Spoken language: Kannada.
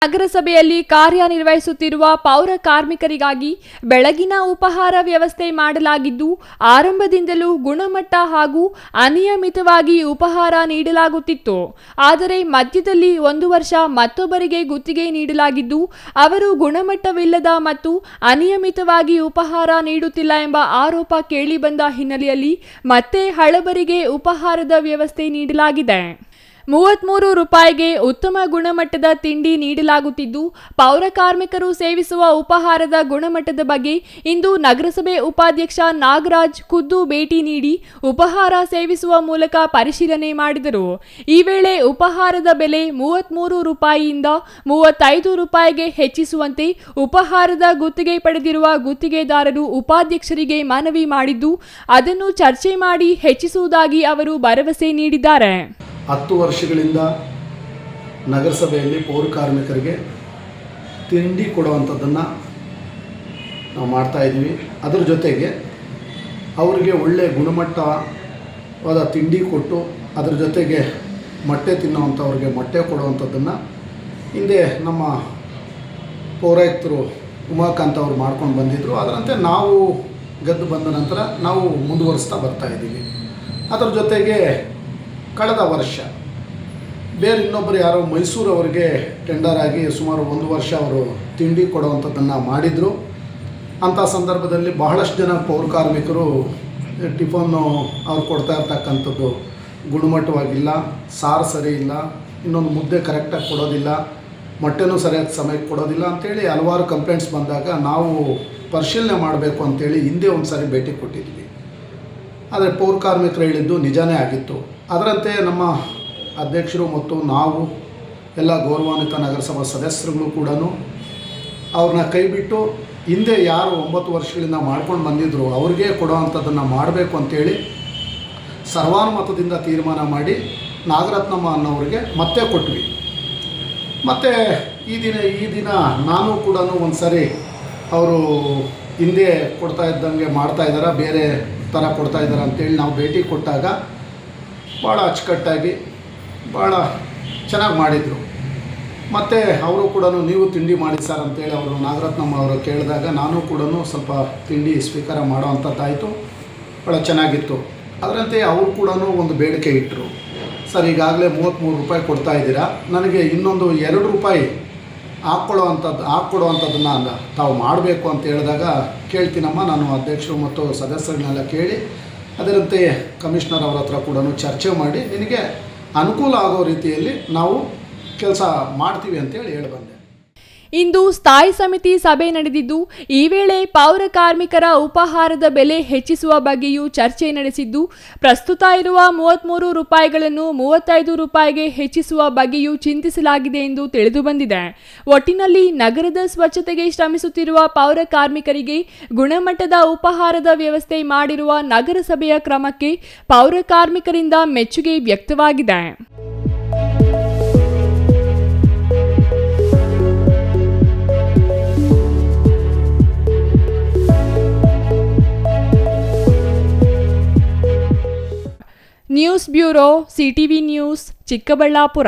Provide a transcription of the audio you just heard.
ನಗರಸಭೆಯಲ್ಲಿ ಕಾರ್ಯನಿರ್ವಹಿಸುತ್ತಿರುವ ಪೌರ ಕಾರ್ಮಿಕರಿಗಾಗಿ ಬೆಳಗಿನ ಉಪಹಾರ ವ್ಯವಸ್ಥೆ ಮಾಡಲಾಗಿದ್ದು, ಆರಂಭದಿಂದಲೂ ಗುಣಮಟ್ಟ ಹಾಗೂ ಅನಿಯಮಿತವಾಗಿ ಉಪಹಾರ ನೀಡಲಾಗುತ್ತಿತ್ತು. ಆದರೆ ಮಧ್ಯದಲ್ಲಿ 1 ವರ್ಷ ಮತ್ತೊಬ್ಬರಿಗೆ ಗುತ್ತಿಗೆ ನೀಡಲಾಗಿದ್ದು, ಅವರು ಗುಣಮಟ್ಟವಿಲ್ಲದ ಮತ್ತು ಅನಿಯಮಿತವಾಗಿ ಉಪಹಾರ ನೀಡುತ್ತಿಲ್ಲ ಎಂಬ ಆರೋಪ ಕೇಳಿಬಂದ ಹಿನ್ನೆಲೆಯಲ್ಲಿ ಮತ್ತೆ ಹಳಬರಿಗೆ ಉಪಹಾರದ ವ್ಯವಸ್ಥೆ ನೀಡಲಾಗಿದೆ. 33 ರೂಪಾಯಿಗೆ ಉತ್ತಮ ಗುಣಮಟ್ಟದ ತಿಂಡಿ ನೀಡಲಾಗುತ್ತಿದ್ದು, ಪೌರ ಕಾರ್ಮಿಕರು ಸೇವಿಸುವ ಉಪಹಾರದ ಗುಣಮಟ್ಟದ ಬಗ್ಗೆ ಇಂದು ನಗರಸಭೆ ಉಪಾಧ್ಯಕ್ಷ ನಾಗರಾಜ್ ಖುದ್ದು ಭೇಟಿ ನೀಡಿ ಉಪಹಾರ ಸೇವಿಸುವ ಮೂಲಕ ಪರಿಶೀಲನೆ ಮಾಡಿದರು. ಈ ವೇಳೆ ಉಪಹಾರದ ಬೆಲೆ 33 ರೂಪಾಯಿಯಿಂದ 35 ರೂಪಾಯಿಗೆ ಹೆಚ್ಚಿಸುವಂತೆ ಉಪಹಾರದ ಗುತ್ತಿಗೆ ಪಡೆದಿರುವ ಗುತ್ತಿಗೆದಾರರು ಉಪಾಧ್ಯಕ್ಷರಿಗೆ ಮನವಿ ಮಾಡಿದ್ದು, ಅದನ್ನು ಚರ್ಚೆ ಮಾಡಿ ಹೆಚ್ಚಿಸುವುದಾಗಿ ಅವರು ಭರವಸೆ ನೀಡಿದ್ದಾರೆ. 10 ವರ್ಷಗಳಿಂದ ನಗರಸಭೆಯಲ್ಲಿ ಪೌರ ಕಾರ್ಮಿಕರಿಗೆ ತಿಂಡಿ ಕೊಡುವಂಥದ್ದನ್ನು ನಾವು ಮಾಡ್ತಾಯಿದ್ದೀವಿ. ಅದರ ಜೊತೆಗೆ ಅವರಿಗೆ ಒಳ್ಳೆಯ ಗುಣಮಟ್ಟವಾದ ತಿಂಡಿ ಕೊಟ್ಟು ಅದರ ಜೊತೆಗೆ ಮೊಟ್ಟೆ ತಿನ್ನುವಂಥವ್ರಿಗೆ ಮೊಟ್ಟೆ ಕೊಡುವಂಥದ್ದನ್ನು ಹಿಂದೆ ನಮ್ಮ ಪೌರಾಯುಕ್ತರು ಉಮಾಕಾಂತ್ ಅವರು ಮಾಡ್ಕೊಂಡು ಬಂದಿದ್ದರು. ಅದರಂತೆ ನಾವು ಗೆದ್ದು ಬಂದ ನಂತರ ನಾವು ಮುಂದುವರಿಸ್ತಾ ಬರ್ತಾಯಿದ್ದೀವಿ. ಅದರ ಜೊತೆಗೆ ಕಳೆದ ವರ್ಷ ಬೇರೆ ಇನ್ನೊಬ್ಬರು ಯಾರೋ ಮೈಸೂರವರಿಗೆ ಟೆಂಡರ್ ಆಗಿ ಸುಮಾರು 1 ವರ್ಷ ಅವರು ತಿಂಡಿ ಕೊಡುವಂಥದ್ದನ್ನು ಮಾಡಿದರು. ಅಂಥ ಸಂದರ್ಭದಲ್ಲಿ ಬಹಳಷ್ಟು ಜನ ಪೌರ ಕಾರ್ಮಿಕರು ಟಿಫನ್ನು ಅವ್ರು ಕೊಡ್ತಾ ಇರ್ತಕ್ಕಂಥದ್ದು ಗುಣಮಟ್ಟವಾಗಿಲ್ಲ, ಸಾರು ಸರಿ ಇಲ್ಲ, ಇನ್ನೊಂದು ಮುದ್ದೆ ಕರೆಕ್ಟಾಗಿ ಕೊಡೋದಿಲ್ಲ, ಮೊಟ್ಟೆನೂ ಸರಿಯಾದ ಸಮಯಕ್ಕೆ ಕೊಡೋದಿಲ್ಲ ಅಂಥೇಳಿ ಹಲವಾರು ಕಂಪ್ಲೇಂಟ್ಸ್ ಬಂದಾಗ ನಾವು ಪರಿಶೀಲನೆ ಮಾಡಬೇಕು ಅಂಥೇಳಿ ಹಿಂದೆ ಒಂದು ಸಾರಿ ಭೇಟಿ ಕೊಟ್ಟಿದ್ವಿ. ಆದರೆ ಪೌರ ಕಾರ್ಮಿಕರು ಹೇಳಿದ್ದು ನಿಜಾನೇ ಆಗಿತ್ತು. ಅದರಂತೆ ನಮ್ಮ ಅಧ್ಯಕ್ಷರು ಮತ್ತು ನಾವು ಎಲ್ಲ ಗೌರವಾನ್ವಿತ ನಗರಸಭಾ ಸದಸ್ಯರುಗಳು ಕೂಡ ಅವ್ರನ್ನ ಕೈಬಿಟ್ಟು ಹಿಂದೆ ಯಾರು 9 ವರ್ಷಗಳಿಂದ ಮಾಡ್ಕೊಂಡು ಬಂದಿದ್ದರು ಅವ್ರಿಗೆ ಕೊಡೋವಂಥದ್ದನ್ನು ಮಾಡಬೇಕು ಅಂಥೇಳಿ ಸರ್ವಾನುಮತದಿಂದ ತೀರ್ಮಾನ ಮಾಡಿ ನಾಗರತ್ನಮ್ಮ ಅನ್ನೋರಿಗೆ ಮತ್ತೆ ಕೊಟ್ವಿ. ಮತ್ತು ಈ ದಿನ ನಾನು ಕೂಡ ಒಂದು ಸಾರಿ ಅವರು ಹಿಂದೆ ಕೊಡ್ತಾ ಇದ್ದಂಗೆ ಮಾಡ್ತಾಯಿದ್ದಾರೆ, ಬೇರೆ ಥರ ಕೊಡ್ತಾಯಿದ್ದಾರೆ ಅಂತೇಳಿ ನಾವು ಭೇಟಿ ಕೊಟ್ಟಾಗ ಭಾಳ ಅಚ್ಚುಕಟ್ಟಾಗಿ ಭಾಳ ಚೆನ್ನಾಗಿ ಮಾಡಿದರು. ಮತ್ತು ಅವರು ಕೂಡ ನೀವು ತಿಂಡಿ ಮಾಡಿ ಸರ್ ಅಂತೇಳಿ ಅವರು ನಾಗರತ್ನಮ್ಮ ಅವರು ಕೇಳಿದಾಗ ನಾನು ಕೂಡ ಸ್ವಲ್ಪ ತಿಂಡಿ ಸ್ವೀಕಾರ ಮಾಡೋವಂಥದ್ದಾಯಿತು. ಭಾಳ ಚೆನ್ನಾಗಿತ್ತು. ಅದರಂತೆ ಅವರು ಕೂಡ ಒಂದು ಬೇಡಿಕೆ ಇಟ್ಟರು. ಸರ್, ಈಗಾಗಲೇ 33 ರೂಪಾಯಿ ಕೊಡ್ತಾಯಿದ್ದೀರಾ, ನನಗೆ ಇನ್ನೊಂದು 2 ರೂಪಾಯಿ ಹಾಕ್ಕೊಡುವಂಥದ್ದನ್ನು ತಾವು ಮಾಡಬೇಕು ಅಂತ ಹೇಳಿದಾಗ, ಕೇಳ್ತೀನಮ್ಮ, ನಾನು ಅಧ್ಯಕ್ಷರು ಮತ್ತು ಸದಸ್ಯರನ್ನೆಲ್ಲ ಕೇಳಿ ಅದರಂತೆ ಕಮಿಷನರ್ ಅವರ ಹತ್ರ ಕೂಡ ಚರ್ಚೆ ಮಾಡಿ ನಿನಗೆ ಅನುಕೂಲ ಆಗೋ ರೀತಿಯಲ್ಲಿ ನಾವು ಕೆಲಸ ಮಾಡ್ತೀವಿ ಅಂತೇಳಿ ಹೇಳಿಬಂದೆ. ಇಂದು ಸ್ಥಾಯಿ ಸಮಿತಿ ಸಭೆ ನಡೆದಿದ್ದು, ಈ ವೇಳೆ ಪೌರ ಕಾರ್ಮಿಕರ ಉಪಹಾರದ ಬೆಲೆ ಹೆಚ್ಚಿಸುವ ಬಗ್ಗೆಯೂ ಚರ್ಚೆ ನಡೆಸಿದ್ದು, ಪ್ರಸ್ತುತ ಇರುವ 33 ರೂಪಾಯಿಗಳನ್ನು 35 ರೂಪಾಯಿಗೆ ಹೆಚ್ಚಿಸುವ ಬಗ್ಗೆಯೂ ಚಿಂತಿಸಲಾಗಿದೆ ಎಂದು ತಿಳಿದುಬಂದಿದೆ. ಒಟ್ಟಿನಲ್ಲಿ ನಗರದ ಸ್ವಚ್ಛತೆಗೆ ಶ್ರಮಿಸುತ್ತಿರುವ ಪೌರ ಕಾರ್ಮಿಕರಿಗೆ ಗುಣಮಟ್ಟದ ಉಪಹಾರದ ವ್ಯವಸ್ಥೆ ಮಾಡಿರುವ ನಗರಸಭೆಯ ಕ್ರಮಕ್ಕೆ ಪೌರ ಕಾರ್ಮಿಕರಿಂದ ಮೆಚ್ಚುಗೆ ವ್ಯಕ್ತವಾಗಿದೆ. News bureau, CTV news, Chikkaballapur.